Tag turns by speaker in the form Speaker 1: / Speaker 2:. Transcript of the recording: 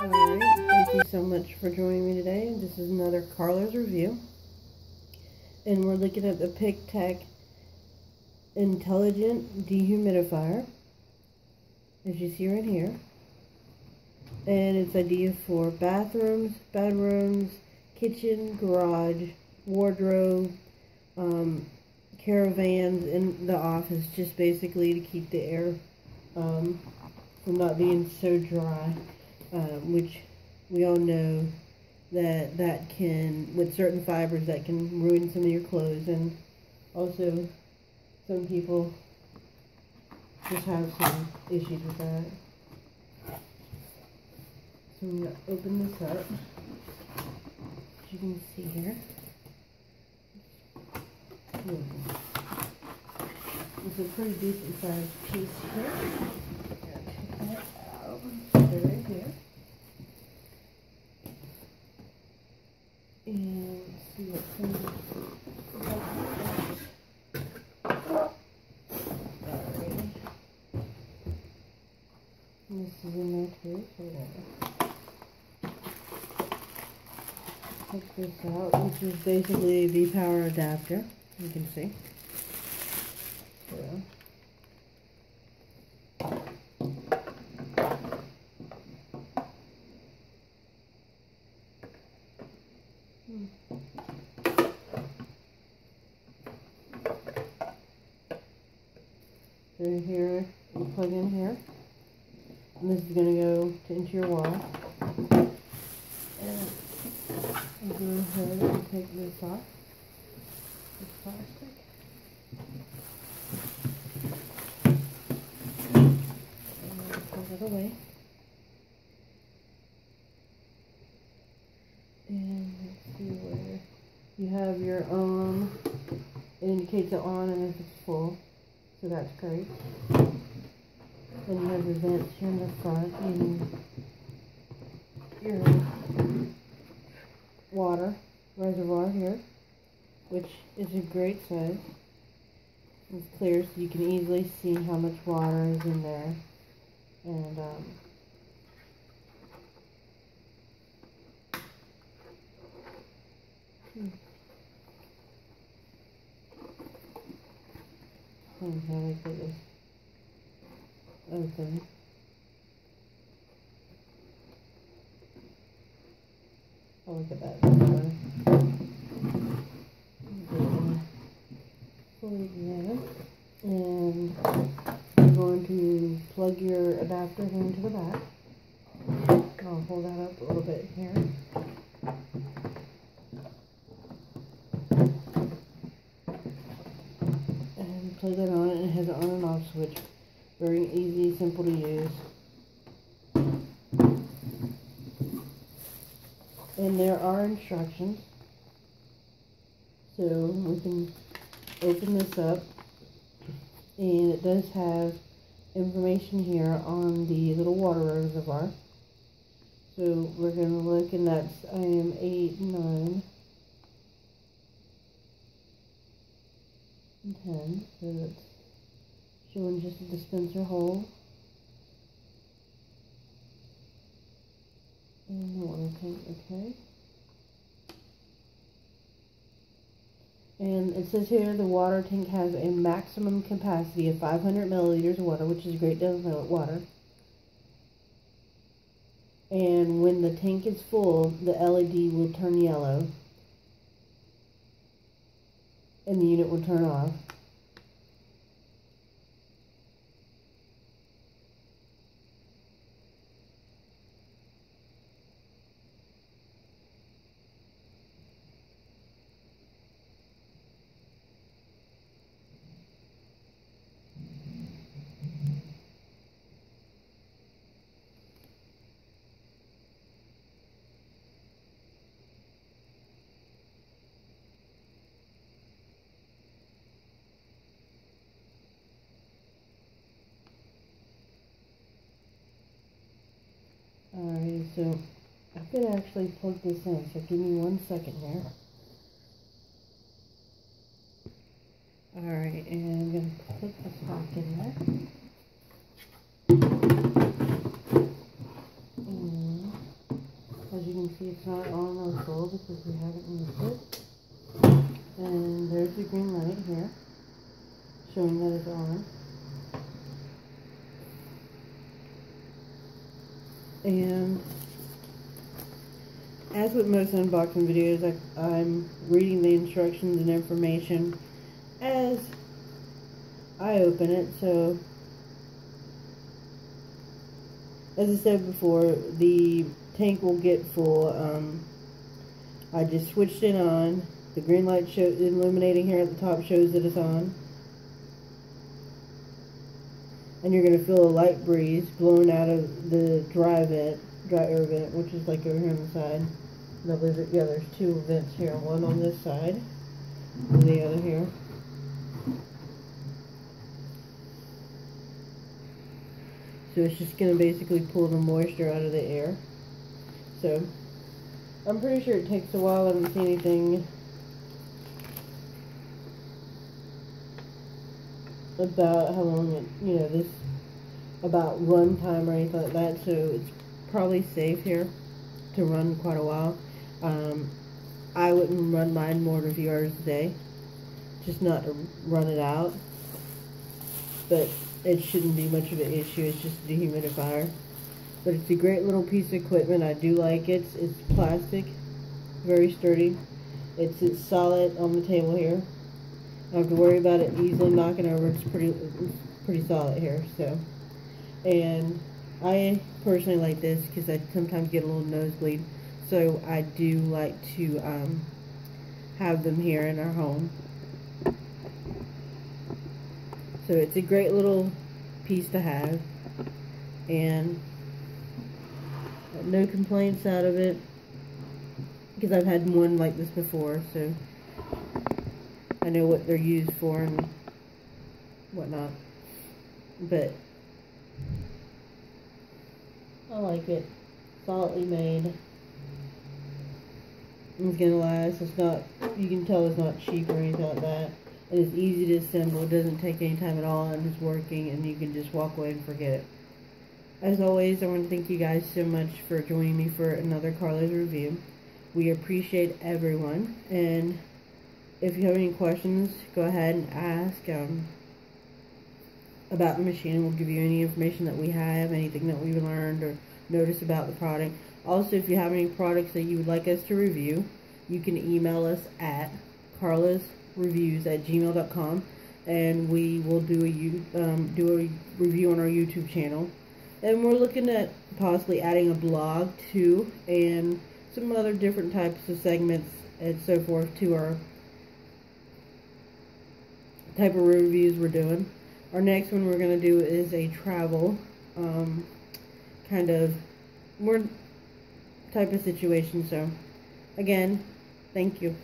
Speaker 1: Alright, thank you so much for joining me today. This is another Carla's review. And we're looking at the Pictek Intelligent Dehumidifier, as you see right here. And it's ideal for bathrooms, bedrooms, kitchen, garage, wardrobe, caravans, in the office, just basically to keep the air from not being so dry. Which we all know that can, with certain fibers, that can ruin some of your clothes, and also some people just have some issues with that. So I'm going to open this up, as you can see here. It's a pretty decent sized piece here. Check that out. Right here. And let's see what's in this. Alright. This is in there too, so we're gonna take this out, which is basically the power adapter, you can see. So, so here, you plug in here, and this is going to go into your wall. And you go ahead and take this off, this plastic. And pull it away. And let's see where you have your on. It indicates it on and if it's full, so that's great. Then you have your vents here in the front and your water reservoir here, which is a great size. It's clear, so you can easily see how much water is in there. And and how I put this open. Oh, look at that. Pull it together. And you're going to plug your adapter into the back. I'll hold that up a little bit here. Plug that on, and it has an on and off switch. Very easy, simple to use. And there are instructions. So we can open this up, and it does have information here on the little water reservoir. So we're going to look, and that's IM 8, 9, and 10, so that's showing just a dispenser hole and the water tank, okay. And it says here the water tank has a maximum capacity of 500 milliliters of water, which is a great deal of water. And when the tank is full, the LED will turn yellow and the unit will turn off. Alright, so I could actually plug this in, so give me 1 second here. Alright, and I'm going to put this back in there. And it's not almost full because we haven't used it. And there's the green light here, showing that it's on. And as with most unboxing videos, I'm reading the instructions and information as I open it. So, as I said before, the tank will get full. I just switched it on. The green light illuminating here at the top shows that it's on. And you're going to feel a light breeze blowing out of the dry air vent, which is like over here on the side. Yeah, there's two vents here, one on this side and the other here. So it's just going to basically pull the moisture out of the air. So I'm pretty sure it takes a while. I haven't seen anything about how long it, about run time or anything like that. So it's probably safe here to run quite a while. I wouldn't run mine more than a few hours a day, just not to run it out. But it shouldn't be much of an issue. It's just a dehumidifier. But it's a great little piece of equipment. I do like it. It's plastic, very sturdy. It's solid on the table here. I don't have to worry about it easily knocking over. It's pretty solid here. So, and I personally like this because I sometimes get a little nosebleed. So I do like to have them here in our home. So it's a great little piece to have, and no complaints out of it because I've had one like this before, so I know what they're used for and whatnot. But I like it. Solidly made. It's gonna last. It's not, you can tell it's not cheap or anything like that. And it's easy to assemble. It doesn't take any time at all, and it's working, and you can just walk away and forget it. As always, I want to thank you guys so much for joining me for another Carla's review. We appreciate everyone, and if you have any questions, go ahead and ask about the machine, and we'll give you any information that we have, anything that we've learned or noticed about the product. Also, if you have any products that you would like us to review, you can email us at carlasreviews@gmail.com, and we will do a review on our YouTube channel. And we're looking at possibly adding a blog too, and some other different types of segments and so forth to our type of reviews we're doing. Our next one we're going to do is a travel kind of more type of situation. So again, thank you.